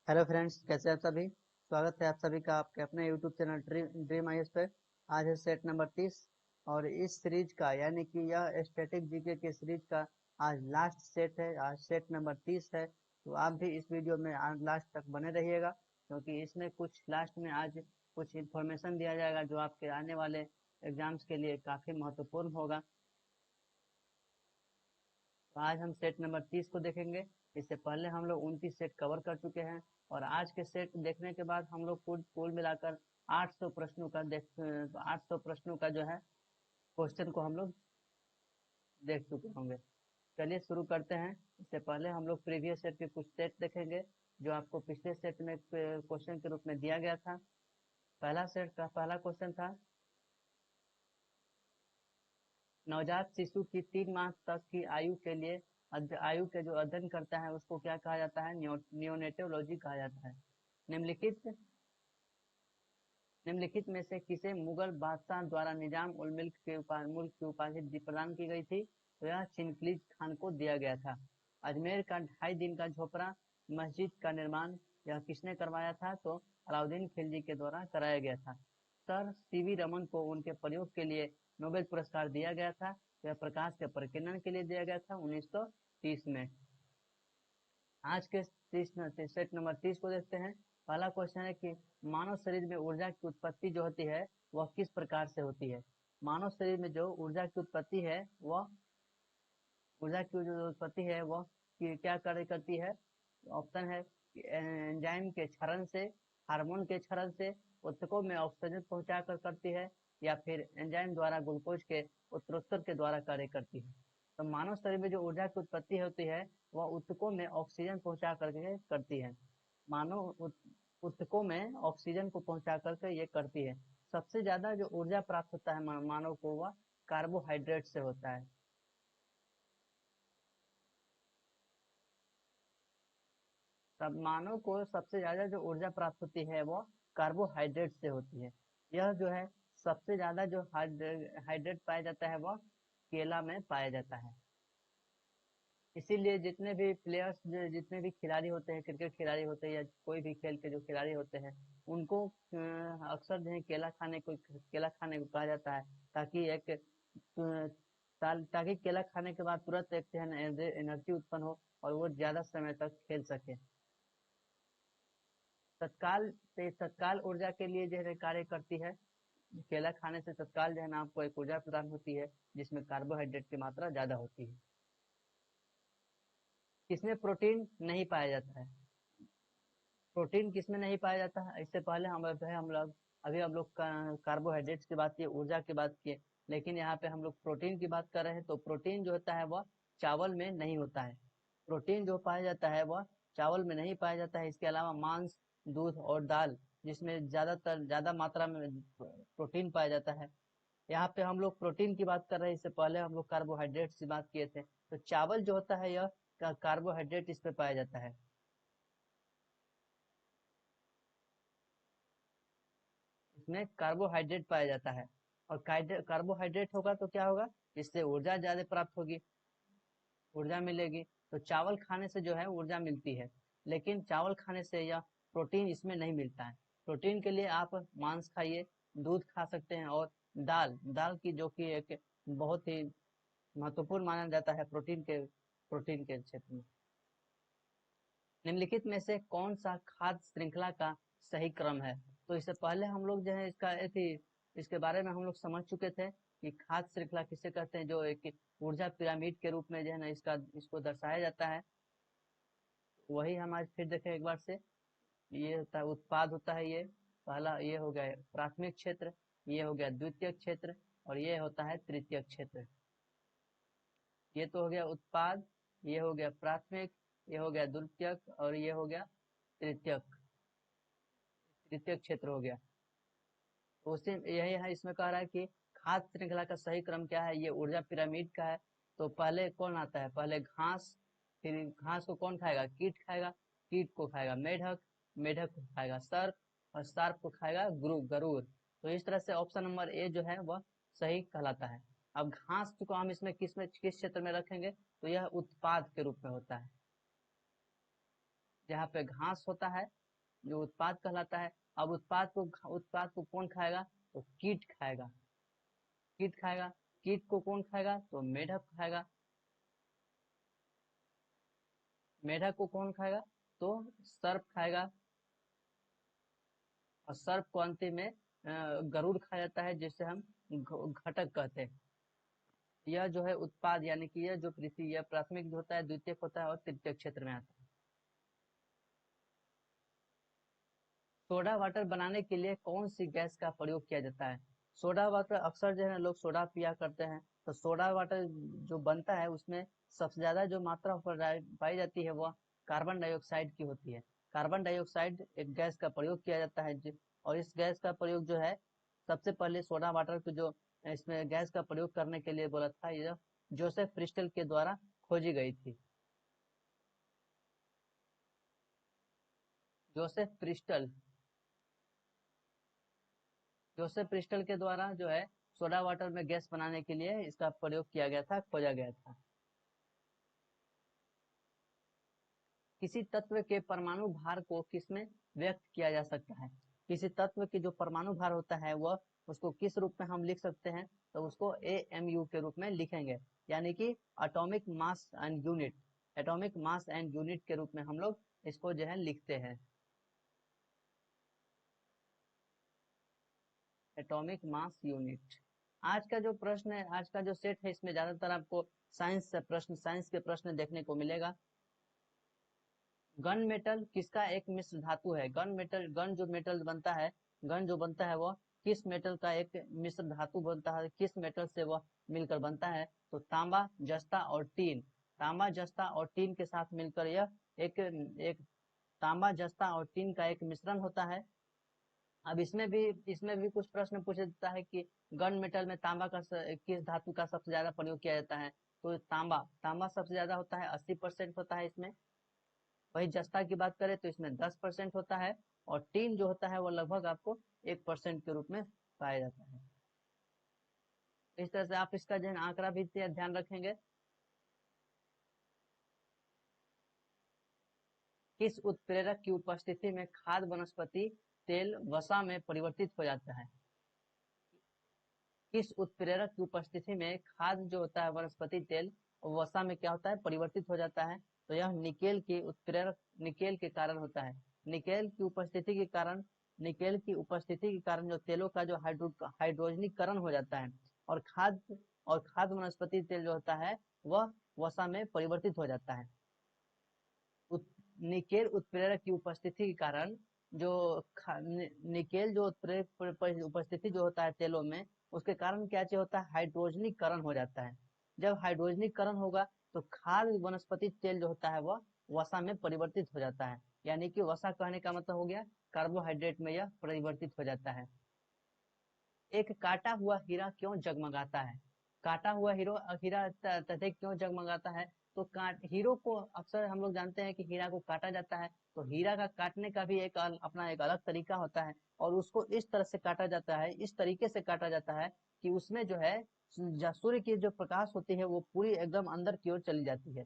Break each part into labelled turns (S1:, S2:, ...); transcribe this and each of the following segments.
S1: Hello friends, कैसे हैं आप सभी। स्वागत है आप सभी का आपके अपने यूट्यूब चैनल ड्रीम आईएएस पे। आज है सेट नंबर 30 और इस सीरीज का यानी कि यह स्टैटिक जीके के सीरीज का आज लास्ट सेट है। आज सेट नंबर 30 है, तो आप भी इस वीडियो में आज लास्ट तक बने रहिएगा, क्योंकि इसमें कुछ लास्ट में आज कुछ इन्फॉर्मेशन दिया जाएगा जो आपके आने वाले एग्जाम्स के लिए काफी महत्वपूर्ण होगा। तो आज हम सेट नंबर 30 को देखेंगे। इससे पहले हम लोग 29 सेट कवर कर चुके हैं और आज के सेट देखने के बाद हम लोग कुल कुल मिलाकर 800 प्रश्नों का 800 प्रश्नों का जो है क्वेश्चन को हम लोग देख चुके होंगे। चलिए शुरू करते हैं। इससे पहले हम लोग प्रीवियस सेट के कुछ सेट देखेंगे जो आपको पिछले सेट में क्वेश्चन के रूप में दिया गया था। पहला सेट का पहला क्वेश्चन था, नवजात शिशु की 3 माह तक की आयु के लिए आयु के जो अध्ययन करता है उसको क्या कहा जाता है? नियोनेटोलॉजी कहा जाता है। निम्नलिखित निम्नलिखित में से किसे मुगल बादशाह द्वारा निजाम उल मुल्क की उपाधि प्रदान की गई थी? तो यह चिनकलीज खान को दिया गया था। अजमेर का 2.5 दिन का झोपड़ा मस्जिद का निर्माण यह किसने करवाया था? तो अलाउद्दीन खिलजी के द्वारा कराया गया था। सर सीवी रमन को उनके प्रयोग के लिए नोबेल पुरस्कार दिया गया था। यह प्रकाश के प्रकीर्णन के लिए दिया गया था 1930 में। आज के सेट नंबर 30 को देखते हैं। पहला क्वेश्चन है कि मानव शरीर में ऊर्जा की उत्पत्ति जो होती है वह किस प्रकार से होती है? मानव शरीर में जो ऊर्जा की उत्पत्ति है वह ऊर्जा की जो उत्पत्ति है वह क्या कार्य करती है? ऑप्शन है एंजाइम के क्षरण से, हार्मोन के क्षरण से, ऊतकों में ऑक्सीजन पहुंचाकर करती है, या फिर एंजाइम द्वारा ग्लूकोज के उत्तरोत्तर के द्वारा कार्य करती है। तो मानव शरीर में जो ऊर्जा की उत्पत्ति होती है वह ऊतकों में ऑक्सीजन पहुंचा करके करती है। मानव ऊतकों में ऑक्सीजन को पहुंचा करके ये करती है। सबसे ज्यादा जो ऊर्जा प्राप्त होता है मानव को वह कार्बोहाइड्रेट से होता है। तब मानव को सबसे ज्यादा जो ऊर्जा प्राप्त होती है वो कार्बोहाइड्रेट से होती है। यह जो है सबसे ज्यादा जो हाइड्रेट पाया जाता है वह केला में पाया जाता है। इसीलिए जितने भी प्लेयर्स जितने भी खिलाड़ी होते हैं, क्रिकेट खिलाड़ी होते हैं या कोई भी खेल के जो खिलाड़ी होते हैं, उनको अक्सर जो है केला खाने को कहा जाता है, ताकि एक ताकि केला खाने के बाद तुरंत एक जो है ना एनर्जी उत्पन्न हो और वो ज्यादा समय तक खेल सके। तत्काल तत्काल ऊर्जा के लिए जो है कार्य करती है। केला खाने से तत्काल जो है ना आपको एक ऊर्जा प्रदान होती है जिसमें कार्बोहाइड्रेट की मात्रा ज्यादा होती है। किसमें प्रोटीन नहीं पाया जाता है? प्रोटीन किसमें नहीं पाया जाता है? इससे पहले हम लोग कार्बोहाइड्रेट्स की बात किए, ऊर्जा की बात किए, लेकिन यहाँ पे हम लोग प्रोटीन की बात कर रहे हैं। तो प्रोटीन जो होता है वह चावल में नहीं होता है। प्रोटीन जो पाया जाता है वह चावल में नहीं पाया जाता है। इसके अलावा मांस, दूध और दाल, जिसमें ज्यादा मात्रा में प्रोटीन पाया जाता है। यहाँ पे हम लोग प्रोटीन की बात कर रहे हैं, इससे पहले हम लोग कार्बोहाइड्रेट्स की बात किए थे। तो चावल जो होता है यह कार्बोहाइड्रेट इस पे पाया जाता है। इसमें कार्बोहाइड्रेट पाया जाता है। और कार्बोहाइड्रेट होगा तो क्या होगा? इससे ऊर्जा ज्यादा प्राप्त होगी, ऊर्जा मिलेगी। तो चावल खाने से जो है ऊर्जा मिलती है, लेकिन चावल खाने से या प्रोटीन इसमें नहीं मिलता है। प्रोटीन के लिए आप मांस खाइए, दूध खा सकते हैं, और दाल दाल की जो कि एक बहुत ही महत्वपूर्ण माना जाता है प्रोटीन के क्षेत्र में। निम्नलिखित में से कौन सा खाद्य श्रृंखला का सही क्रम है? तो इससे पहले हम लोग जो है इसके बारे में हम लोग समझ चुके थे कि खाद्य श्रृंखला किसे कहते हैं, जो एक ऊर्जा पिरामिड के रूप में जो है ना इसको दर्शाया जाता है। वही हम आज फिर देखें एक बार से। ये होता है उत्पाद होता है, ये पहला ये हो गया प्राथमिक क्षेत्र, ये हो गया द्वितीय क्षेत्र, और ये होता है तृतीय क्षेत्र। ये तो हो गया उत्पाद, ये हो गया प्राथमिक, ये हो गया द्वितीयक, और ये हो गया तृतीयक। तृतीय क्षेत्र हो गया। तो उसी यही है, इसमें कह रहा है कि खाद्य श्रृंखला का सही क्रम क्या है? ये ऊर्जा पिरामिड का है। तो पहले कौन आता है? पहले घास, फिर घास को कौन खाएगा? कीट खाएगा, कीट को खाएगा मेढक, मेढक को खाएगा सर्प, और सर्प को खाएगा गरुड़। तो इस तरह से ऑप्शन नंबर ए जो है वह सही कहलाता है। अब घास को हम इसमें किस क्षेत्र में रखेंगे? तो यह उत्पाद के रूप में होता है। जहाँ पे घास होता है जो उत्पाद कहलाता है। अब उत्पाद को कौन खाएगा? तो कीट खाएगा। कीट खाएगा। कीट को कौन खाएगा? तो मेढक खाएगा। मेढक को कौन खाएगा? तो सर्प खाएगा। और सर्प को अंतिम में गरुड़ खा जाता है, जिसे हम घटक कहते हैं। यह जो है उत्पाद यानी कि यह जो पृथ्वी, यह प्राथमिक जो होता है, द्वितीयक होता है और तृतीयक क्षेत्र में आता है। सोडा वाटर बनाने के लिए कौन सी गैस का प्रयोग किया जाता है? सोडा वाटर अक्सर जो है लोग सोडा पिया करते हैं, तो सोडा वाटर जो बनता है उसमें सबसे ज्यादा जो मात्रा पाई जाती है वह कार्बन डाइऑक्साइड की होती है। कार्बन डाइऑक्साइड एक गैस का प्रयोग किया जाता है और इस गैस का प्रयोग जो है सबसे पहले सोडा वाटर को जो इसमें गैस का प्रयोग करने के लिए बोला था, यह जोसेफ प्रिस्टल के द्वारा खोजी गई थी। जोसेफ प्रिस्टल जोसेफ प्रिस्टल के द्वारा जो है सोडा वाटर में गैस बनाने के लिए इसका प्रयोग किया गया था, खोजा गया था। किसी तत्व के परमाणु भार को किसमें व्यक्त किया जा सकता है? किसी तत्व की जो परमाणु भार होता है वह उसको किस रूप में हम लिख सकते हैं? तो उसको AMU के रूप में लिखेंगे, यानी कि atomic mass and unit. Atomic mass and unit के रूप में हम लोग इसको जो है लिखते हैं। Atomic mass unit. आज का जो प्रश्न है, आज का जो सेट है, इसमें ज्यादातर आपको साइंस के प्रश्न देखने को मिलेगा। गन मेटल किसका एक मिश्र धातु है? गन जो मेटल बनता है, गन जो बनता है वह किस मेटल का एक मिश्र धातु बनता है? किस मेटल से वह मिलकर बनता है? तो तांबा, जस्ता और टीन। तांबा, जस्ता और टीन के साथ मिलकर यह एक एक तांबा, जस्ता और टीन का एक मिश्रण होता है। अब इसमें भी कुछ प्रश्न पूछ देता है कि गन मेटल में तांबा का किस धातु का सबसे ज्यादा प्रयोग किया जाता है? तो तांबा तांबा सबसे ज्यादा होता है, 80% होता है इसमें। वही जस्ता की बात करें तो इसमें 10% होता है। और टीन जो होता है वो लगभग आपको 1% के रूप में पाया जाता है। इस तरह से आप इसका जो है आंकड़ा भी ध्यान रखेंगे। किस उत्प्रेरक की उपस्थिति में खाद्य वनस्पति तेल वसा में परिवर्तित हो जाता है? किस उत्प्रेरक की उपस्थिति में खाद्य जो होता है वनस्पति तेल वसा में क्या होता है? परिवर्तित हो जाता है। तो यह निकेल के कारण होता है। निकेल की उपस्थिति के कारण निकेल की उपस्थिति के कारण जो तेलों का जो हाइड्रोजनीकरण हो जाता है और खाद्य वनस्पति तेल जो होता है वह वसा में परिवर्तित हो जाता है। निकेल उत्प्रेरक की उपस्थिति के कारण जो निकेल जो उपस्थिति जो होता है तेलों में, उसके कारण क्या चीज होता है? हाइड्रोजनीकरण हो जाता है। जब हाइड्रोजनीकरण होगा तो खाद्य वनस्पति तेल जो होता है वह वसा में परिवर्तित हो जाता है, यानी कि वसा कहने का मतलब हो गया कार्बोहाइड्रेट में यह परिवर्तित हो जाता है। एक काटा हुआ हीरा क्यों जगमगाता है? काटा हुआ हीरा तथा क्यों जगमगाता है? तो हीरो को अक्सर हम लोग जानते हैं कि हीरा को काटा जाता है, तो हीरा का काटने का भी अपना एक अलग तरीका होता है। और उसको इस तरह से काटा जाता है, इस तरीके से काटा जाता है कि उसमें जो है सूर्य की जो प्रकाश होती है वो पूरी एकदम अंदर की ओर चली जाती है।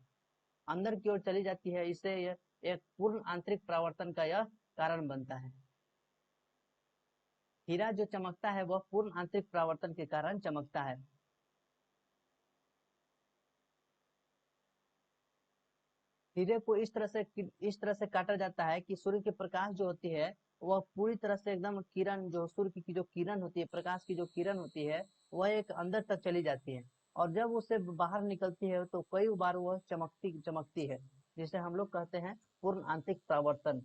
S1: अंदर की ओर चली जाती है, इससे यह एक पूर्ण आंतरिक परावर्तन का यह कारण बनता है। हीरा जो चमकता है वह पूर्ण आंतरिक परावर्तन के कारण चमकता है। हीरे को इस तरह से काटा जाता है कि सूर्य की प्रकाश जो होती है वह पूरी तरह से एकदम किरण जो सूर्य की जो किरण होती है, प्रकाश की जो किरण होती है वह एक अंदर तक चली जाती है। और जब उसे बाहर निकलती है तो कई बार वह चमकती चमकती है, जिसे हम लोग कहते हैं पूर्ण आंतरिक परावर्तन।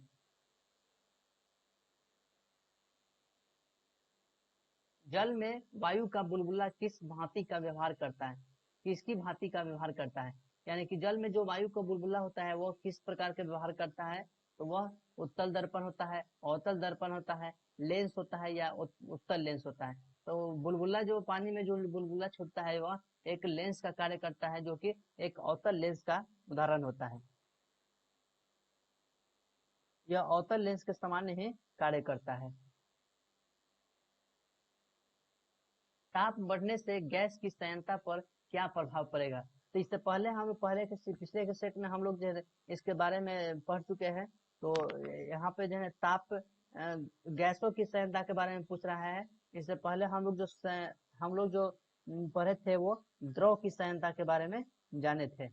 S1: जल में वायु का बुलबुला किस भांति का व्यवहार करता है? किसकी भांति का व्यवहार करता है? यानी कि जल में जो वायु का बुलबुला होता है वो किस प्रकार के व्यवहार करता है? तो वह उत्तल दर्पण होता है, अवतल दर्पण होता है, लेंस होता है या उत्तल लेंस होता है। तो बुलबुला जो पानी में जो बुलबुला छूटता है वह एक लेंस का कार्य करता है, जो कि एक अवतल लेंस का उदाहरण होता है। यह अवतल लेंस के समान ही कार्य करता है। ताप बढ़ने से गैस की संयंत्रता पर क्या प्रभाव पड़ेगा? तो इससे पहले हम पिछले के सेट में हम लोग जो है इसके बारे में पढ़ चुके हैं। तो यहाँ पे जो है गैसों की संयंत्रता के बारे में पूछ रहा है। इससे पहले हम लोग जो पढ़े थे वो द्रव की संयंत्रता के बारे में जाने थे।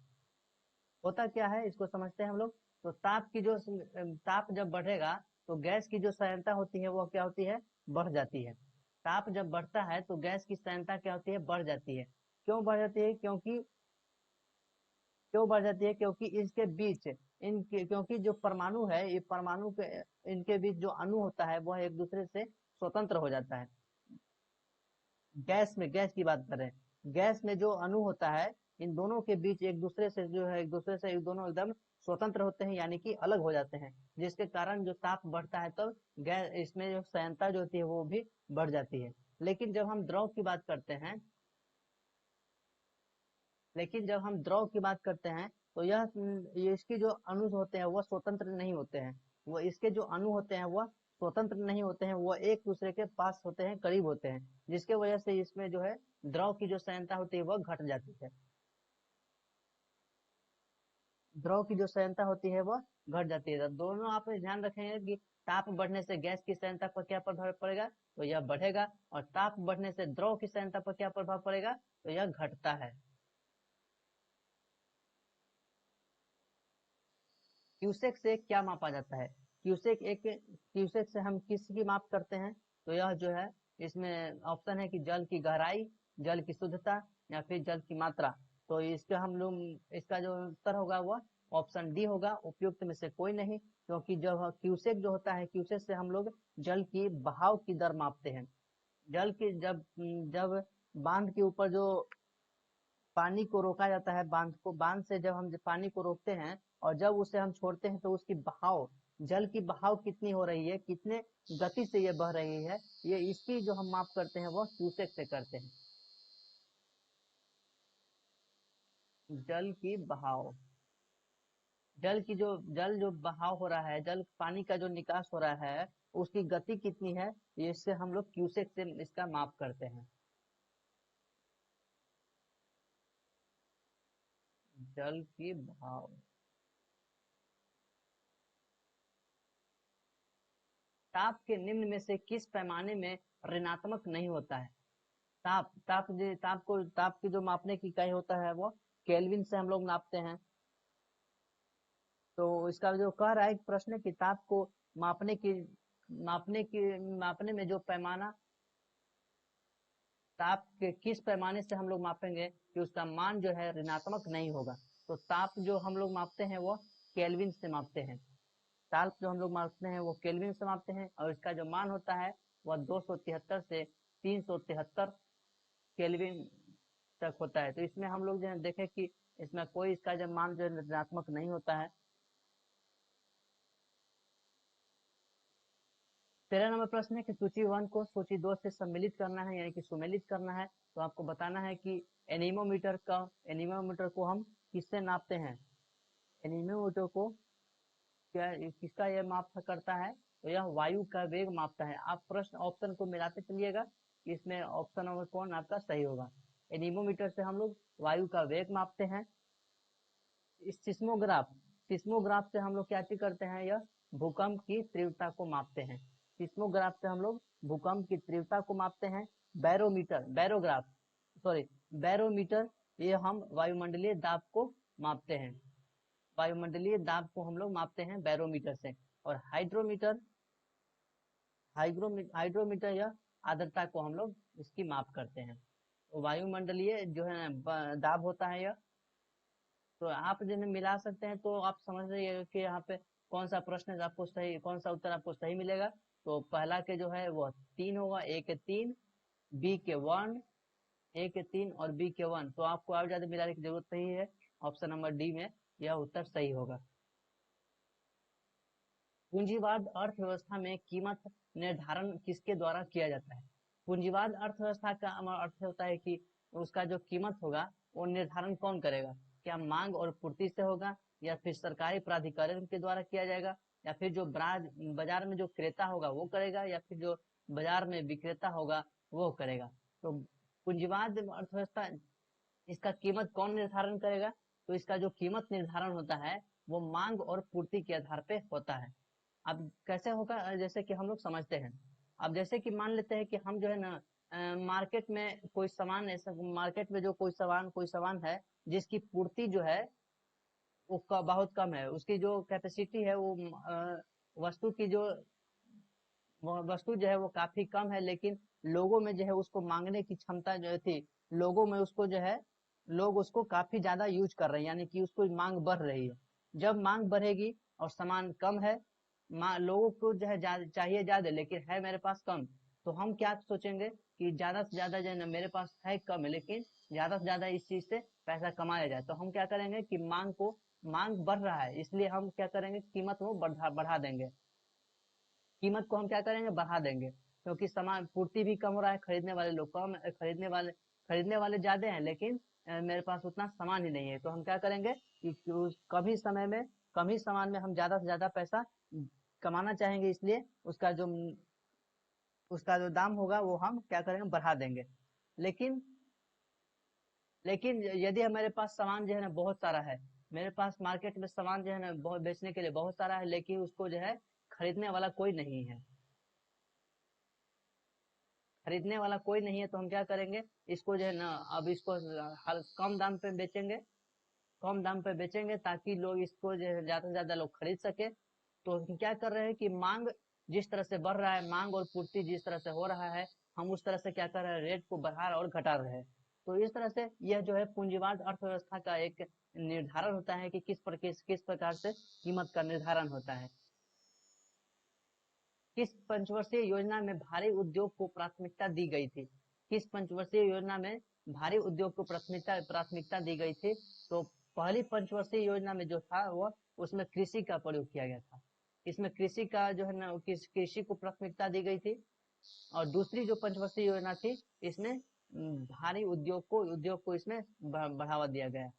S1: होता क्या है इसको समझते हैं हम लोग। तो ताप जब बढ़ेगा तो गैस की जो संयंत्रता होती है वो क्या होती है, बढ़ जाती है। ताप जब बढ़ता है तो गैस की संयंत्रता क्या होती है, बढ़ जाती है। क्यों बढ़ जाती है, क्यों बढ़ जाती है, क्योंकि इसके बीच क्योंकि जो परमाणु है, ये परमाणु के इनके बीच जो अणु होता है वह एक दूसरे से स्वतंत्र हो जाता है। गैस की बात करें, गैस में जो अणु होता है इन दोनों के बीच एक दूसरे से ये दोनों एकदम स्वतंत्र होते हैं, यानी कि अलग हो जाते हैं, जिसके कारण जो ताप बढ़ता है तब गैस इसमें जो संयंत्रता जो होती है वो भी बढ़ जाती है। लेकिन जब हम द्रव की बात करते हैं लेकिन जब हम द्रव की बात करते हैं तो ये इसके जो अणु होते हैं वह स्वतंत्र नहीं होते हैं। वो इसके जो अणु होते हैं वह स्वतंत्र नहीं होते हैं, वह एक दूसरे के पास होते हैं, करीब होते हैं, जिसके वजह से इसमें जो है द्रव की जो संयंत्रता होती है वह घट जाती है। द्रव की जो संयंत्रता होती है वह घट जाती है। तो दोनों आप ध्यान रखेंगे कि ताप बढ़ने से गैस की संयंत्रता पर क्या प्रभाव पड़ेगा, तो यह बढ़ेगा, और ताप बढ़ने से द्रव की संयंत्रता पर क्या प्रभाव पड़ेगा, तो यह घटता है। क्यूसेक से क्या मापा जाता है, क्यूसेक से हम किसकी माप करते हैं, तो यह जो है इसमें ऑप्शन है कि जल की गहराई, जल की शुद्धता, या फिर जल की मात्रा। तो इसका जो उत्तर होगा वह ऑप्शन डी होगा, उपयुक्त में से कोई नहीं। क्योंकि जब क्यूसेक जो होता है, क्यूसेक से हम लोग जल की बहाव की दर मापते हैं। जल की जब बांध के ऊपर जो पानी को रोका जाता है, बांध से जब हम पानी को रोकते हैं और जब उसे हम छोड़ते हैं तो उसकी बहाव, जल की बहाव कितनी हो रही है, कितने गति से ये बह रही है, ये इसकी जो हम माप करते हैं वह क्यूसेक से करते हैं। जल की बहाव, जल जो बहाव हो रहा है, जल पानी का जो निकास हो रहा है उसकी गति कितनी है, ये इससे हम लोग क्यूसेक से इसका माप करते हैं। जल की बहाव, ताप के निम्न में से किस पैमाने में ऋणात्मक नहीं होता है। ताप की जो मापने की इकाई होता है वो केल्विन से हम लोग नापते हैं। तो इसका जो कह रहा है प्रश्न की ताप को मापने की मापने में जो पैमाना, ताप के किस पैमाने से हम लोग मापेंगे कि उसका मान जो है ऋणात्मक नहीं होगा। तो ताप जो हम लोग मापते हैं वो केल्विन से मापते हैं। ताप जो हम लोग मापते हैं वो केल्विन से मापते हैं, और इसका जो मान होता है वह 273 से 373 केल्विन तक होता है। तो इसमें हम लोग जो है देखें कि इसमें कोई इसका जब मान जो है ऋणात्मक नहीं होता है। 13 नंबर प्रश्न है कि सूची 1 को सूची 2 से सम्मिलित करना है, यानी कि सुमेलित करना है। तो आपको बताना है कि एनीमोमीटर को हम किससे नापते हैं। एनीमोमीटर को किसका यह माप करता है, तो यह वायु का वेग मापता है। आप प्रश्न ऑप्शन को मिलाते चलिएगा, इसमें ऑप्शन नंबर कौन आपका सही होगा। एनीमोमीटर से हम लोग वायु का वेग मापते हैं। सिस्मोग्राफ से हम लोग क्या चीज करते हैं, यह भूकंप की तीव्रता को मापते हैं। सिस्मोग्राफ से हम लोग भूकंप की तीव्रता को मापते हैं। बैरोग्राफ, सॉरी, बैरोमीटर, ये हम वायुमंडलीय दाब को मापते हैं। वायुमंडलीय दाब को हम लोग मापते हैं बैरोमीटर से। और हाइग्रोमीटर या आर्द्रता को हम लोग इसकी माप करते हैं। तो वायुमंडलीय जो है दाब होता है यह। तो आप जिन्हें मिला सकते हैं, तो आप समझ रहे कि यहाँ पे कौन सा प्रश्न आपको सही, कौन सा उत्तर आपको सही मिलेगा। तो पहला के जो है वो 3 होगा, ए के 3, बी के 1, ए के 3 और बी के 1। तो आपको और ज्यादा मिलाने की जरूरत नहीं है, ऑप्शन नंबर डी में यह उत्तर सही होगा। पूंजीवाद अर्थव्यवस्था में कीमत निर्धारण किसके द्वारा किया जाता है। पूंजीवाद अर्थव्यवस्था का अर्थ होता है कि उसका जो कीमत होगा वो निर्धारण कौन करेगा। क्या मांग और पूर्ति से होगा, या फिर सरकारी प्राधिकरण के द्वारा किया जाएगा, या फिर जो बाजार में जो क्रेता होगा वो करेगा, या फिर जो बाजार में विक्रेता होगा वो करेगा। तो पूंजीवाद अर्थव्यवस्था इसका कीमत कौन निर्धारण करेगा? तो इसका जो कीमत निर्धारण होता है वो मांग और पूर्ति के आधार पे होता है। अब कैसे होगा, जैसे कि हम लोग समझते हैं। अब जैसे कि मान लेते हैं कि हम जो है ना मार्केट में कोई सामान, ऐसा मार्केट में जो कोई सामान है जिसकी पूर्ति जो है वो बहुत कम है, उसकी जो कैपेसिटी है वो वस्तु की जो वस्तु जो है वो काफी कम है, लेकिन लोगों में जो है उसको मांगने की क्षमता जो थी, लोगों में उसको जो है लोग उसको काफी ज्यादा यूज कर रहे हैं, यानी कि उसको मांग बढ़ रही है। जब मांग बढ़ेगी और सामान कम है, लोगों को जो है चाहिए ज्यादा लेकिन है मेरे पास कम, तो हम क्या सोचेंगे कि ज्यादा से ज्यादा जो है ना मेरे पास है कम है लेकिन ज्यादा से ज्यादा इस चीज से पैसा कमाया जाए, तो हम क्या करेंगे कि मांग बढ़ रहा है इसलिए हम क्या करेंगे, कीमत को बढ़ा बढ़ा देंगे। कीमत को हम क्या करेंगे, बढ़ा देंगे, क्योंकि सामान पूर्ति भी कम हो रहा है, खरीदने वाले लोग कम खरीदने वाले ज्यादा हैं, लेकिन मेरे पास उतना सामान ही नहीं है, तो हम क्या करेंगे कि कम ही सामान में हम ज्यादा से ज्यादा पैसा कमाना चाहेंगे, इसलिए उसका जो दाम होगा वो हम क्या करेंगे, बढ़ा देंगे। लेकिन लेकिन यदि हमारे पास सामान जो है ना बहुत सारा है, मेरे पास मार्केट में सामान जो है ना बहुत बेचने के लिए बहुत सारा है, लेकिन उसको जो है खरीदने वाला कोई नहीं है, तो हम क्या करेंगे, इसको जो है ना अब इसको कम दाम पे बेचेंगे, ताकि लोग इसको जो है ज्यादा से ज्यादा लोग खरीद सके। तो हम क्या कर रहे हैं कि मांग जिस तरह से बढ़ रहा है, मांग और पूर्ति जिस तरह से हो रहा है, हम उस तरह से क्या कर रहे हैं, रेट को बढ़ा और घटा रहे हैं। तो इस तरह से यह जो है पूंजीवाद अर्थव्यवस्था का एक निर्धारण होता है कि किस प्रकार से कीमत का निर्धारण होता है। किस पंचवर्षीय योजना में भारी उद्योग को प्राथमिकता दी गई थी? किस पंचवर्षीय योजना में भारी उद्योग को प्राथमिकता दी गई थी? तो पहली पंचवर्षीय योजना में जो था वो उसमें कृषि का प्रयोग किया गया था। इसमें कृषि का जो है ना कृषि को प्राथमिकता दी गई थी। और दूसरी जो पंचवर्षीय योजना थी, इसमें भारी उद्योग को इसमें बढ़ावा दिया गया।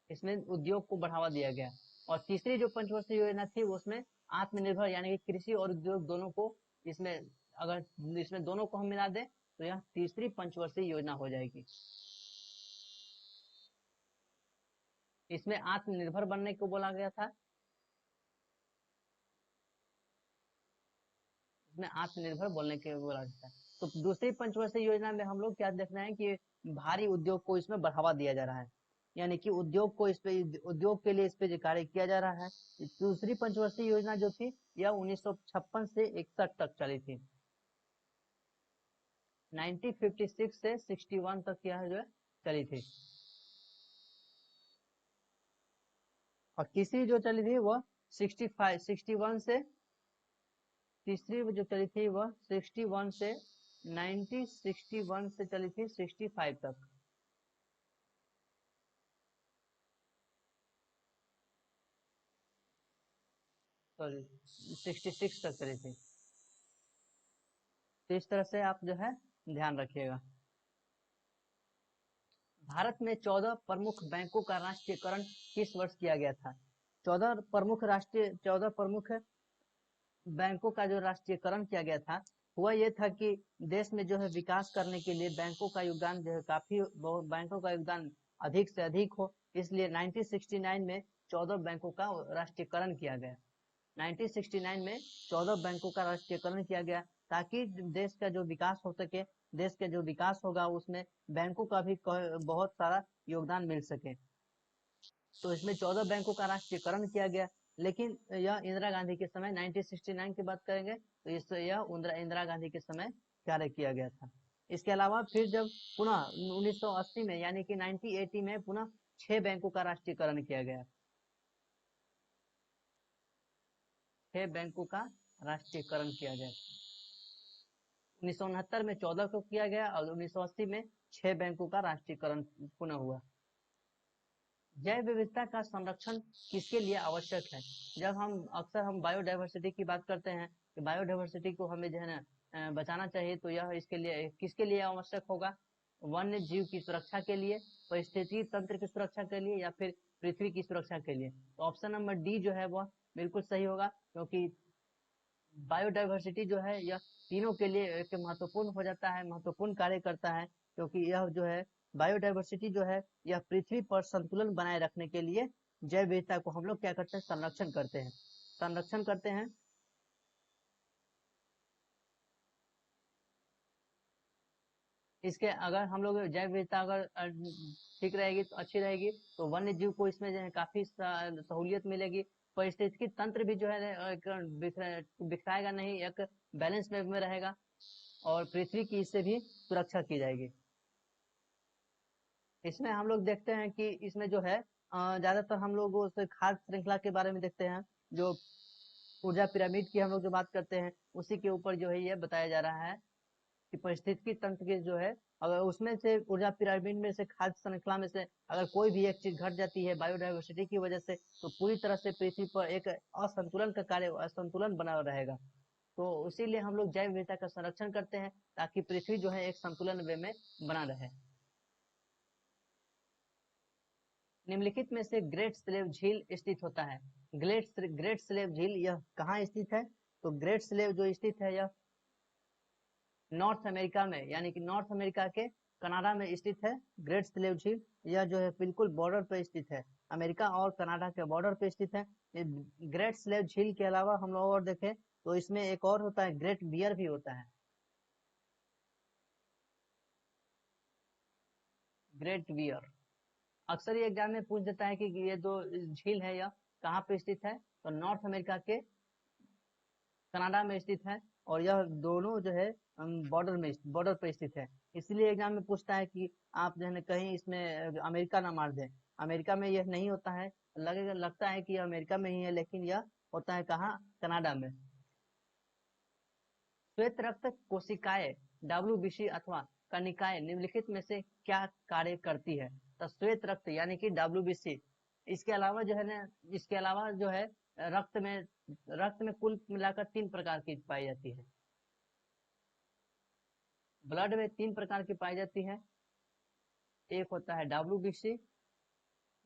S1: इसमें उद्योग को बढ़ावा दिया गया। और तीसरी जो पंचवर्षीय योजना थी उसमें आत्मनिर्भर यानी कि कृषि और उद्योग दोनों को इसमें, अगर इसमें दोनों को हम मिला दें तो यह तीसरी पंचवर्षीय योजना हो जाएगी। इसमें आत्मनिर्भर बनने को बोला गया था। इसमें आत्मनिर्भर बोलने के बोला गया था। तो दूसरी पंचवर्षीय योजना में हम लोग क्या देखना है कि भारी उद्योग को इसमें बढ़ावा दिया जा रहा है, यानी कि उद्योग के लिए इस पे जो कार्य किया जा रहा है। दूसरी पंचवर्षीय योजना जो थी यह 1956 से 61 तक चली थी। 1956 से 61 तक यह जो है चली थी। और तीसरी जो चली थी वह 61 से, तीसरी जो चली थी वह 61 से 1961 से चली थी 65 तक। सॉरी, 66 तक चली थी। तो इस तरह से आप जो है ध्यान रखिएगा। भारत में 14 प्रमुख बैंकों का राष्ट्रीयकरण किस वर्ष किया गया था? 14 प्रमुख बैंकों का जो राष्ट्रीयकरण किया गया था हुआ ये था कि देश में जो है विकास करने के लिए बैंकों का योगदान जो है बैंकों का योगदान अधिक से अधिक हो, इसलिए 1969 में 14 बैंकों का राष्ट्रीयकरण किया गया। 1969 में 14 बैंकों का राष्ट्रीयकरण किया गया ताकि देश का जो विकास हो सके, देश का जो विकास होगा उसमें बैंकों का भी बहुत सारा योगदान मिल सके। तो इसमें 14 बैंकों का राष्ट्रीयकरण किया गया। लेकिन यह इंदिरा गांधी के समय 1969 की बात करेंगे तो यह इंदिरा गांधी के समय कार्य किया गया था। इसके अलावा फिर जब पुनः 1980 में यानी कि 1980 में पुनः 6 बैंकों का राष्ट्रीयकरण किया गया। 6 बैंकों का राष्ट्रीयकरण किया गया। 1969 में 14 को किया गया और 1980 में 6 बैंकों का राष्ट्रीयकरण पुनः हुआ। जैव विविधता का संरक्षण किसके लिए आवश्यक है? जब हम अक्सर हम बायोडायवर्सिटी की बात करते हैं कि बायोडायवर्सिटी को हमें जो है ना बचाना चाहिए, तो यह इसके लिए किसके लिए आवश्यक होगा? वन्य जीव की सुरक्षा के लिए, परिस्थिति तंत्र की सुरक्षा के लिए, या फिर पृथ्वी की सुरक्षा के लिए? तो ऑप्शन नंबर डी जो है वह बिल्कुल सही होगा, क्योंकि बायोडायवर्सिटी जो है यह तीनों के लिए एक महत्वपूर्ण हो जाता है, महत्वपूर्ण कार्य करता है। क्योंकि यह जो है बायोडाइवर्सिटी जो है यह पृथ्वी पर संतुलन बनाए रखने के लिए जैव विविधता को हम लोग क्या करते हैं, संरक्षण करते हैं, संरक्षण करते हैं। इसके अगर हम लोग जैव विविधता अगर ठीक रहेगी तो अच्छी रहेगी, तो वन्य जीव को इसमें जो है काफी सहूलियत मिलेगी। पारिस्थितिकी तंत्र भी जो है एक बिखराएगा नहीं, एक बैलेंस में रहेगा, और पृथ्वी की इससे भी सुरक्षा की जाएगी। इसमें हम लोग देखते हैं कि इसमें जो है ज्यादातर हम लोग उस खाद्य श्रृंखला के बारे में देखते हैं, जो ऊर्जा पिरामिड की हम लोग जो बात करते हैं उसी के ऊपर जो है ये बताया जा रहा है कि पारिस्थितिकी तंत्र के जो है, अगर उसमें से ऊर्जा पिरामिड में से खाद्य श्रृंखला में से अगर कोई भी एक चीज घट जाती है बायोडाइवर्सिटी की वजह से, तो पूरी तरह से पृथ्वी पर एक असंतुलन का कार्य, असंतुलन बना रहेगा। तो इसीलिए हम लोग जैव विविधता का संरक्षण करते हैं, ताकि पृथ्वी जो है एक संतुलन वे में बना रहे। निम्नलिखित में से ग्रेट स्लेव झील स्थित होता है। ग्रेट स्लेव झील यह कहाँ स्थित है? तो ग्रेट स्लेव जो स्थित है यह नॉर्थ अमेरिका में, यानी कि नॉर्थ अमेरिका के कनाडा में स्थित है ग्रेट स्लेव झील। यह जो है बिल्कुल बॉर्डर पे स्थित है, अमेरिका और कनाडा के बॉर्डर पे स्थित है। ग्रेट स्लेव झील के अलावा हम लोग और देखें तो इसमें एक और होता है, ग्रेट बियर भी होता है, ग्रेट बियर। अक्सर ये एग्जाम में पूछ देता है कि ये जो झील है यह कहाँ पे स्थित है, तो नॉर्थ अमेरिका के कनाडा में स्थित है, और यह दोनों जो है बॉर्डर पे स्थित है। इसलिए एग्जाम में पूछता है कि आप जो है कहीं इसमें अमेरिका ना मार दें। अमेरिका में यह नहीं होता है, लगता है कि यह अमेरिका में ही है, लेकिन यह होता है कहाँ, कनाडा में। श्वेत रक्त कोशिकाएं WBC अथवा कनिकाएं निम्नलिखित में से क्या कार्य करती है? तो श्वेत रक्त यानी कि WBC, इसके अलावा जो है ना, इसके अलावा जो है रक्त में कुल मिलाकर 3 प्रकार की पाई जाती है। ब्लड में 3 प्रकार की पाई जाती है। एक होता है WBC,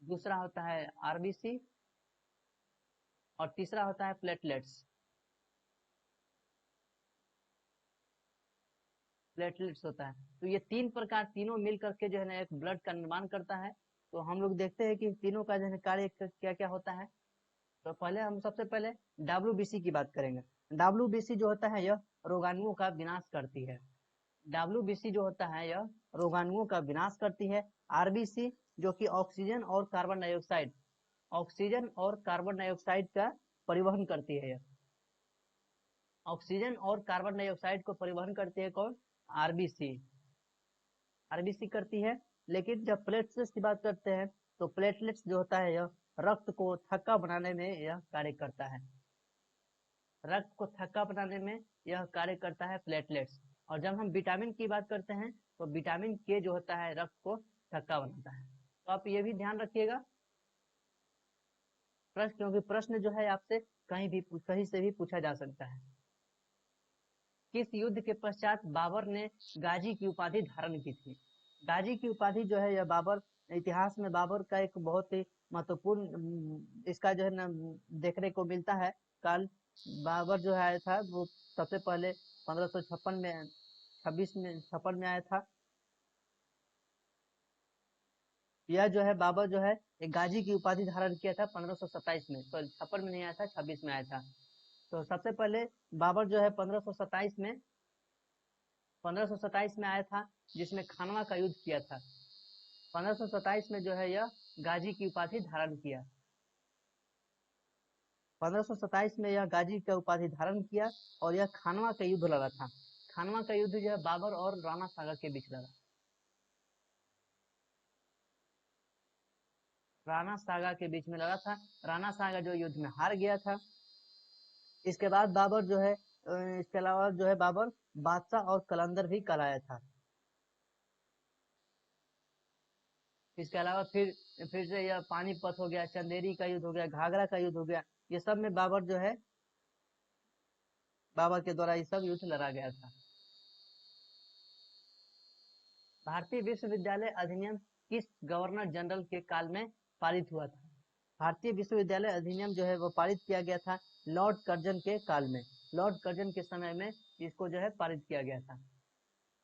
S1: दूसरा होता है RBC, और तीसरा होता है प्लेटलेट्स। प्लेटलेट्स होता है। तो ये 3 प्रकार, तीनों मिल करके जो है ना एक ब्लड का निर्माण करता है। तो हम लोग देखते हैं कि तीनों का जो है कार्य क्या क्या होता है। तो पहले हम सबसे पहले WBC की बात करेंगे। WBC जो होता है यह रोगाणुओं का विनाश करती है। WBC जो होता है यह रोगाणुओं का विनाश करती है। RBC जो कि ऑक्सीजन और कार्बन डाइऑक्साइड का परिवहन करती है। यह ऑक्सीजन और कार्बन डाइऑक्साइड को परिवहन करती है कौन? आरबीसी। आरबीसी करती है। लेकिन जब प्लेटलेट्स की बात करते हैं, तो प्लेटलेट्स जो होता है यह रक्त को थक्का बनाने में यह कार्य करता है। रक्त को थक्का बनाने में यह कार्य करता है प्लेटलेट्स। और जब हम विटामिन की बात करते हैं, तो विटामिन के जो होता है रक्त को थक्का बनाता है। तो आप ये भी ध्यान रखिएगा प्रश्न, क्योंकि प्रश्न जो है आपसे कहीं से भी पूछा जा सकता है। किस युद्ध के पश्चात बाबर ने गाजी की उपाधि धारण की थी? गाजी की उपाधि जो है यह बाबर, इतिहास में बाबर का एक बहुत ही महत्वपूर्ण इसका जो है ना देखने को मिलता है काल। बाबर जो आया था वो सबसे पहले 1556 में, 56 में आया था। यह जो है बाबर जो है एक गाजी की उपाधि धारण किया था 1527 में, सॉरी 56 में नहीं आया था, 26 में आया था। तो सबसे पहले बाबर जो है 1527 में आया था, जिसमें खानवा का युद्ध किया था। 1527 में जो है यह गाजी की उपाधि धारण किया। 1527 में यह गाजी का उपाधि धारण किया, और यह खानवा का युद्ध लड़ा था। खानवा का युद्ध जो है बाबर और राणा सागर के बीच लड़ा। राणा सागर के बीच में लड़ा था। राणा सागर जो युद्ध में हार गया था। इसके बाद बाबर जो है इसके अलावा जो है बाबर बादशाह और कलंदर भी कराया था। इसके अलावा फिर से यह पानीपत हो गया, चंदेरी का युद्ध हो गया, घाघरा का युद्ध हो गया। ये सब में बाबर जो है, बाबर के द्वारा ये सब युद्ध लड़ा गया था। भारतीय विश्वविद्यालय अधिनियम किस गवर्नर जनरल के काल में पारित हुआ था? भारतीय विश्वविद्यालय अधिनियम जो है वो पारित किया गया था लॉर्ड कर्जन के काल में। लॉर्ड कर्जन के समय में इसको जो है पारित किया गया था।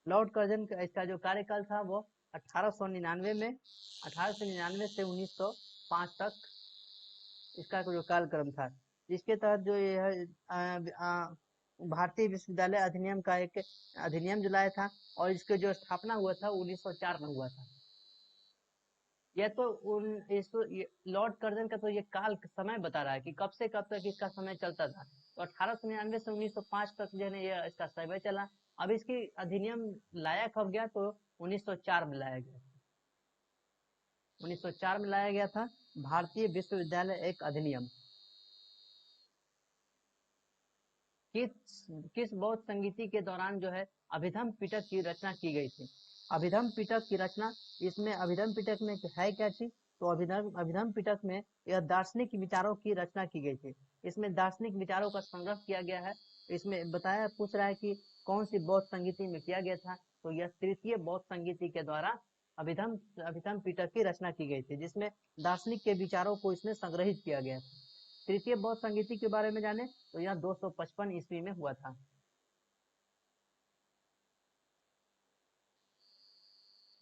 S1: लॉर्ड कर्जन का इसका जो कार्यकाल था वो 1899 में 1899 से 1905 तक इसका जो कालक्रम था, जिसके तहत जो यह भारतीय विश्वविद्यालय अधिनियम का एक अधिनियम जो लाया था, और इसके जो स्थापना हुआ था 1904 में हुआ था। यह तो लॉर्ड कर्जन का तो ये काल समय बता रहा है कि कब से कब तक इसका समय चलता था। तो 1899 से 1905 तक जो है ये इसका समय चला। अब इसकी अधिनियम लाया कब गया, तो 1904 में लाया गया। 1904 में लाया गया था भारतीय विश्वविद्यालय एक अधिनियम। किस बौद्ध संगीति के दौरान जो है अभिधम पिटक की रचना की गई थी। अभिधम पिटक की रचना, इसमें अभिधम पिटक में है क्या चीज, तो अभिधम पिटक में यह दार्शनिक विचारों की रचना की गई थी। इसमें दार्शनिक विचारों का संग्रह किया गया है। इसमें बताया पूछ रहा है कि कौन सी बौद्ध संगीति में किया गया था, तो यह तृतीय बौद्ध संगीति के द्वारा अभिधम अभिधम पिटक की रचना की गई थी, जिसमें दार्शनिक के विचारों को इसमें संग्रहित किया गया था। तृतीय बौद्ध संगीति के बारे में जाने तो यह 255 ईस्वी में हुआ था।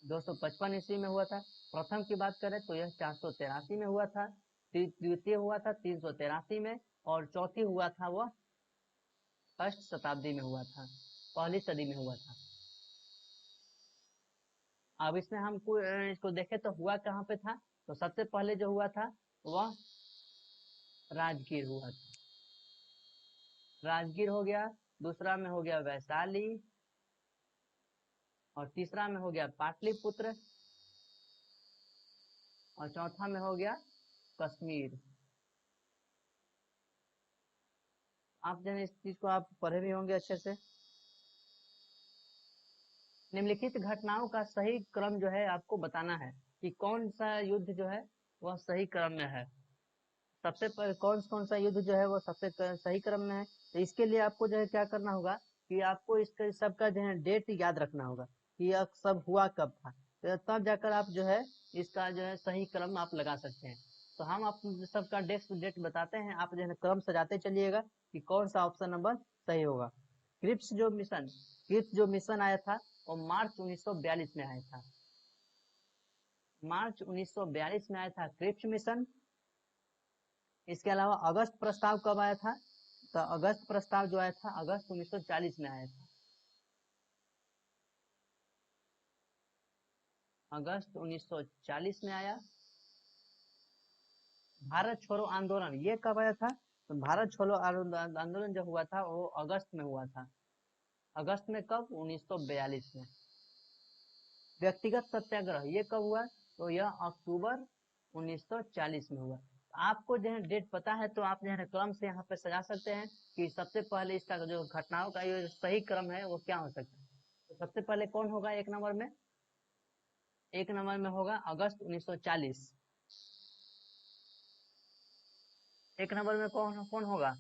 S1: 255 ईस्वी में हुआ था। प्रथम की बात करें तो यह 483 में हुआ था। द्वितीय हुआ था 383 में, और चौथी हुआ था वह 1st शताब्दी में हुआ था, पहली सदी में हुआ था। अब इसमें हमको इसको देखे तो हुआ कहाँ पे था, तो सबसे पहले जो हुआ था वह राजगीर हुआ था। राजगीर हो गया, दूसरा में हो गया वैशाली, और तीसरा में हो गया पाटलिपुत्र, और चौथा में हो गया कश्मीर। आप जो है इस चीज को आप पढ़े भी होंगे अच्छे से। निम्नलिखित घटनाओं का सही क्रम जो है आपको बताना है कि कौन सा युद्ध जो है वह सही क्रम में है। सबसे पहले कौन सा युद्ध जो है वो सबसे सही क्रम में है, तो इसके लिए आपको जो है क्या करना होगा कि आपको इसका सबका जो है डेट याद रखना होगा कि यह सब हुआ कब था, तो तब जाकर आप जो है इसका जो है सही क्रम आप लगा सकते हैं। तो हम आप सबका डेट बताते हैं, आप जो है क्रम सजाते चलिएगा कि कौन सा ऑप्शन नंबर सही होगा। क्रिप्स जो मिशन आया था वो मार्च 1942 में आया था। मार्च 1942 में आया था क्रिप्स मिशन। इसके अलावा अगस्त प्रस्ताव कब आया था, तो अगस्त प्रस्ताव जो आया था अगस्त 1940 में आया था। अगस्त 1940 में आया। भारत छोड़ो आंदोलन ये कब आया था, तो भारत छोड़ो आंदोलन जो हुआ था वो अगस्त में हुआ था। अगस्त में कब, 1942 में। व्यक्तिगत सत्याग्रह ये कब हुआ, तो यह अक्टूबर 1940 में हुआ। आपको जो है डेट पता है तो आप जो है क्रम से यहाँ पे सजा सकते हैं कि सबसे पहले इसका जो घटनाओं का जो सही क्रम है वो क्या हो सकता है। तो सबसे पहले कौन होगा एक नंबर में, एक नंबर में होगा अगस्त 1940। एक नंबर में कौन कौन होगा,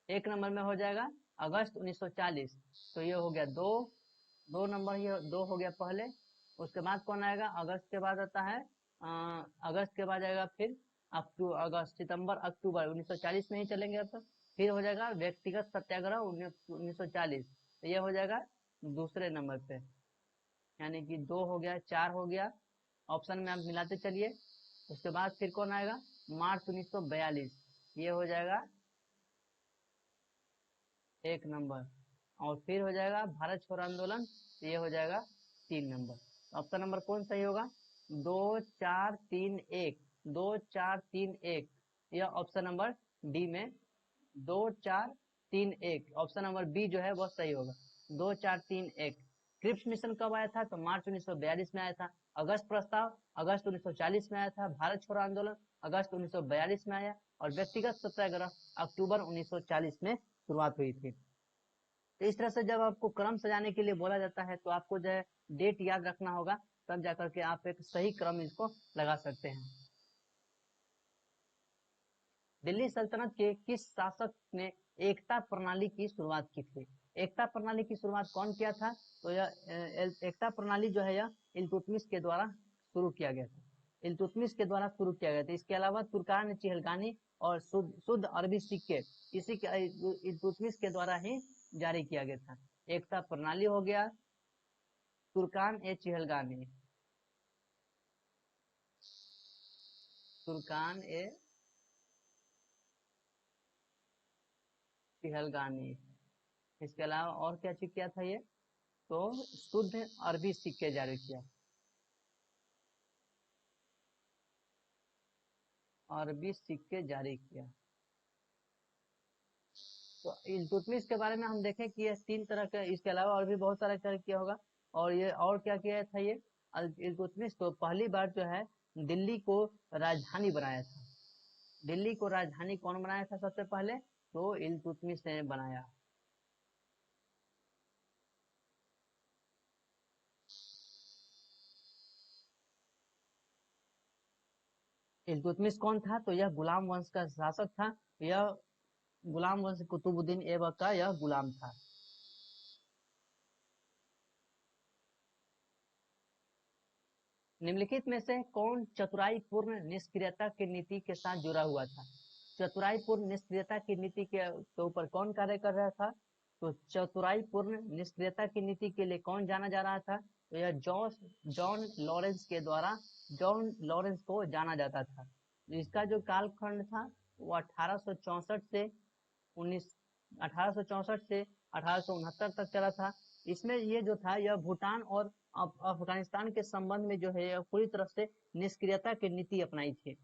S1: एक नंबर में हो जाएगा अगस्त 1940। तो ये हो गया दो नंबर, ये दो हो गया पहले। उसके बाद कौन आएगा, अगस्त के बाद आता है अगस्त के बाद आएगा फिर अगस्त सितंबर अक्टूबर 1940 में ही चलेंगे अब तक। फिर हो जाएगा व्यक्तिगत सत्याग्रह 1940, तो ये हो जाएगा दूसरे नंबर पे, यानी कि 2 हो गया, 4 हो गया, ऑप्शन में आप मिलाते चलिए। उसके बाद फिर कौन आएगा, मार्च 1942, ये हो जाएगा एक नंबर। और फिर हो जाएगा भारत छोड़ो आंदोलन, ये हो जाएगा 3 नंबर। ऑप्शन नंबर कौन सही होगा, 2 4 3 1, 2 4 3 1, यह ऑप्शन नंबर डी में 2 4 3 1, ऑप्शन नंबर बी जो है वह सही होगा 2 4 3 1। क्रिप्स मिशन कब आया था, तो मार्च 1942 में आया था। अगस्त प्रस्ताव अगस्त 1940 में आया था। भारत छोड़ो आंदोलन अगस्त 1942 में आया, और व्यक्तिगत सत्याग्रह अक्टूबर 1940 में शुरुआत हुई थी। तो इस तरह से जब आपको क्रम सजाने के लिए बोला जाता है तो आपको जो है डेट याद रखना होगा, तब जाकर के आप एक सही क्रम इसको लगा सकते हैं। दिल्ली सल्तनत के किस शासक ने एकता प्रणाली की शुरुआत की थी। एकता प्रणाली की शुरुआत कौन किया था, तो यह एकता प्रणाली जो है यह इल्तुतमिश के द्वारा शुरू किया गया था। इल्तुतमिश के द्वारा शुरू किया गया था। इसके अलावा तुर्कान चिहलगानी और शुद्ध अरबी सिक्के इसी के इल्तुतमिश के द्वारा ही जारी किया गया था? एकता प्रणाली हो गया, तुर्कान ए चिहलगानी, तुर्कान ए चिहलगानी। इसके अलावा और क्या चीज किया था ये? तो शुद्ध अरबी सिक्के जारी किया, अरबी सिक्के जारी किया। तो इल्तुतमिश के बारे में हम देखें कि ये 3 तरह का, इसके अलावा और भी बहुत सारा कार्य किया होगा। और ये और क्या किया था ये? इल्तुतमिश तो पहली बार जो है दिल्ली को राजधानी बनाया था। दिल्ली को राजधानी कौन बनाया था सबसे पहले? तो इल्तुतमिश ने बनाया। इल्तुतमिश कौन था? तो यह गुलाम वंश का शासक था। यह गुलाम वंश कुतुबुद्दीन ऐबक का यह गुलाम था। निम्नलिखित में से कौन चतुराई पूर्ण निष्क्रियता की नीति के साथ जुड़ा हुआ था? चतुराई पूर्ण निष्क्रियता की नीति के ऊपर कौन कार्य कर रहा था? तो चतुराई पूर्ण निष्क्रियता की नीति के लिए कौन जाना जा रहा था? तो यह जॉन लॉरेंस के द्वारा, जॉन लॉरेंस को जाना जाता था। इसका जो कालखंड था वो 1864 से 19 1864 से 1869 तक चला था। इसमें ये जो था यह भूटान और अफगानिस्तान के संबंध में जो है यह पूरी तरह से निष्क्रियता की नीति अपनाई थी।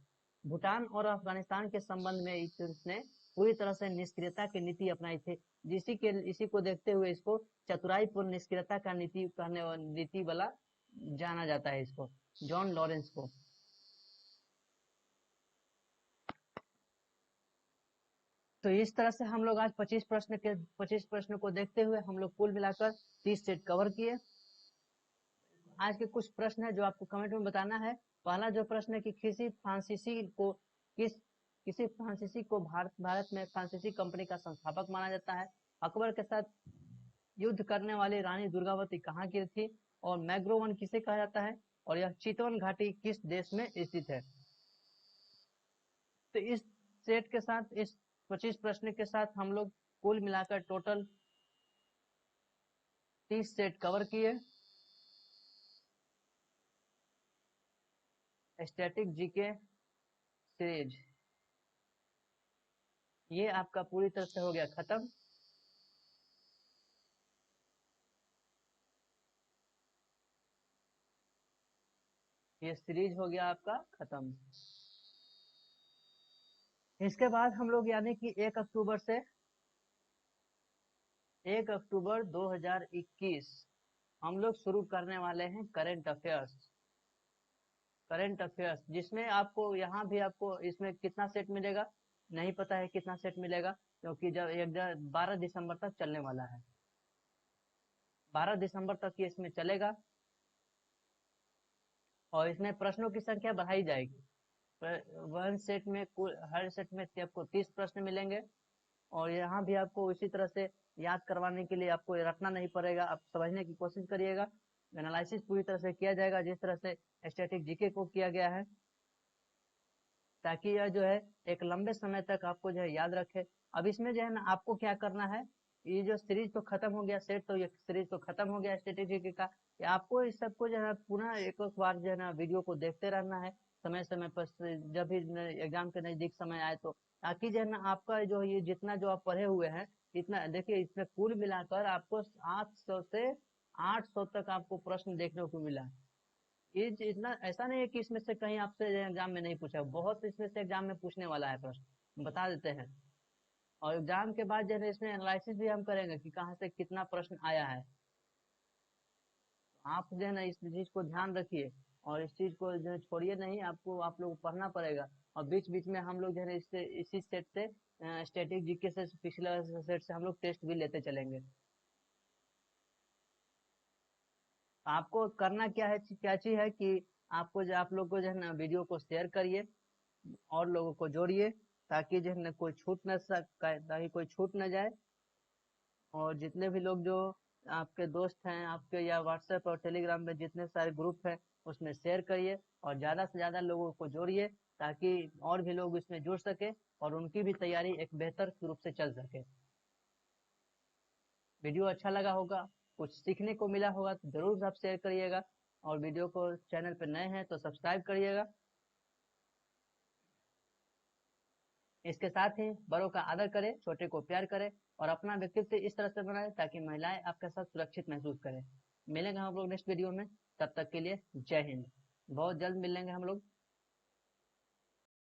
S1: भूटान और अफगानिस्तान के संबंध में इसने पूरी तरह से निष्क्रियता की नीति अपनाई थी। इसी को देखते हुए इसको चतुराई पूर्ण निष्क्रियता का नीति कहने नीति वाला जाना जाता है इसको, जॉन लॉरेंस को। तो इस तरह से हम लोग आज 25 प्रश्न को देखते हुए हम लोग कुल मिलाकर 30 सेट कवर किए। आज के कुछ प्रश्न है जो आपको कमेंट में बताना है। पहला जो प्रश्न है कि किसी फ्रांसीसी को भारत में फ्रांसीसी कंपनी का संस्थापक माना जाता है? अकबर के साथ युद्ध करने वाली रानी दुर्गावती कहाँ की थी? और मैग्रो वन किसे कहा जाता है? और यह चितवन घाटी किस देश में स्थित है? तो इस सेट के साथ, इस 25 प्रश्न के साथ हम लोग कुल मिलाकर टोटल 30 सेट कवर किए। स्टैटिक जीके सीरीज ये आपका पूरी तरह से हो गया खत्म। ये सीरीज हो गया आपका खत्म। इसके बाद हम लोग यानी कि 1 अक्टूबर 2021 हम लोग शुरू करने वाले हैं करंट अफेयर्स। करंट अफेयर्स जिसमें आपको यहाँ भी आपको इसमें कितना सेट मिलेगा नहीं पता है, कितना सेट मिलेगा, क्योंकि जब 12 दिसंबर तक चलने वाला है। 12 दिसंबर तक ये इसमें चलेगा और इसमें प्रश्नों की संख्या बढ़ाई जाएगी। वन सेट में हर सेट में आपको 30 प्रश्न मिलेंगे और यहाँ भी आपको इसी तरह से याद करवाने के लिए आपको ये रटना नहीं पड़ेगा, आप समझने की कोशिश करिएगा। एनालिसिस पूरी तरह से किया जाएगा जिस तरह से स्टैटिक जीके को किया गया है, ताकि यह जो है एक लंबे समय तक आपको जो है याद रखे। अब इसमें जो है ना आपको क्या करना है, ये जो सीरीज तो खत्म हो गया सेट, तो ये सीरीज तो खत्म हो गया स्टैटिक जीके का। ये आपको इस सबको जो है पुनः एक बार जो है ना वीडियो को देखते रहना है समय समय पर जब भी एग्जाम के नजदीक समय आए तो, ताकि जो है ना आपका जो ये जितना जो आप पढ़े हुए हैं इतना देखिए, इसमें कुल मिलाकर आपको 800 से 800 तक आपको प्रश्न देखने को मिला। ये इतना ऐसा नहीं है कि इसमें से कहीं आपसे एग्जाम में नहीं पूछा, बहुत इसमें से एग्जाम में पूछने वाला है प्रश्न, बता देते हैं। और एग्जाम के बाद जो है इसमें एनालिसिस भी हम करेंगे कि कहाँ से कितना प्रश्न आया है। आप जो है ना इस चीज को ध्यान रखिए और इस चीज को जो है छोड़िए नहीं, आपको आप लोग को पढ़ना पड़ेगा। और बीच बीच में हम लोग जो है ना इससे इसी सेट से स्टैटिक जीके से पिछले सेट से हम लोग टेस्ट भी लेते चलेंगे। आपको करना क्या है, क्या चीज है कि आपको जो आप लोग को जो है ना वीडियो को शेयर करिए और लोगों को जोड़िए, ताकि जो है ना कोई छूट न ताकि कोई छूट न जाए। और जितने भी लोग जो आपके दोस्त हैं आपके, या व्हाट्सएप और टेलीग्राम में जितने सारे ग्रुप हैं उसमें शेयर करिए और ज्यादा से ज्यादा लोगों को जोड़िए, ताकि और भी लोग इसमें जुड़ सके और उनकी भी तैयारी एक बेहतर रूप से चल सके। वीडियो अच्छा लगा होगा, कुछ सीखने को मिला होगा तो जरूर आप शेयर करिएगा, और वीडियो को चैनल पर नए हैं तो सब्सक्राइब करिएगा। इसके साथ ही बड़ों का आदर करें, छोटे को प्यार करें, और अपना व्यक्तित्व इस तरह से बनाएं ताकि महिलाएं आपके साथ सुरक्षित महसूस करें। मिलेंगे हम लोग नेक्स्ट वीडियो में, तब तक के लिए जय हिंद। बहुत जल्द मिलेंगे हम लोग।